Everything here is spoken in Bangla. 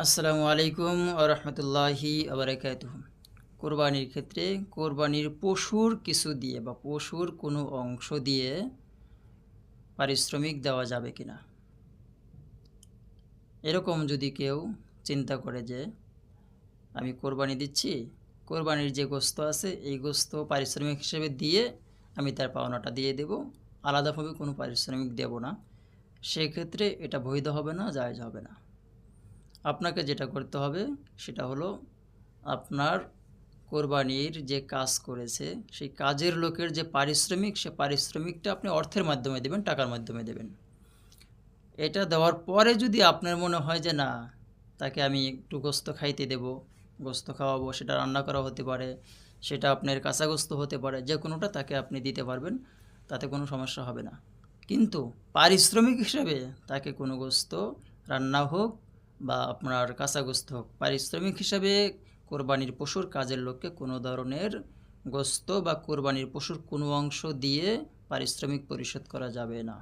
আসসালামু আলাইকুম ওয়া রাহমাতুল্লাহি ওয়া বারাকাতুহু। কোরবানির ক্ষেত্রে কোরবানির পশুর কিছু দিয়ে বা পশুর কোনো অংশ দিয়ে পারিশ্রমিক দেওয়া যাবে কিনা? এরকম যদি কেউ চিন্তা করে যে আমি কোরবানি দিচ্ছি, কোরবানির যে গোশত আছে এই গোশত পারিশ্রমিক হিসেবে দিয়ে আমি তার পাওনাটা দিয়ে দেব, আলাদাভাবে কোনো পারিশ্রমিক দেব না, সেক্ষেত্রে এটা বৈধ হবে না, জায়েজ হবে না। আপনাকে যেটা করতে হবে সেটা হলো আপনার কোরবানির যে কাজ করেছে সেই কাজের লোকের যে পারিশ্রমিক, সে পারিশ্রমিকটা আপনি অর্থের মাধ্যমে দেবেন, টাকার মাধ্যমে দেবেন। এটা দেওয়ার পরে যদি আপনার মনে হয় যে না, তাকে আমি একটু গোস্ত খাইতে দেব, গোস্ত খাওয়াবো, সেটা রান্না করা হতে পারে, সেটা আপনার কাঁচা গোস্ত হতে পারে, যে কোনোটা তাকে আপনি দিতে পারবেন, তাতে কোনো সমস্যা হবে না। কিন্তু পারিশ্রমিক হিসাবে তাকে কোনো গোস্ত রান্না হোক বা আপনার কাঁচা গোস্ত হোক, পারিশ্রমিক হিসাবে কোরবানির পশুর কাজের লোককে কোনো ধরনের গোস্ত বা কোরবানির পশুর কোনো অংশ দিয়ে পারিশ্রমিক পরিশোধ করা যাবে না।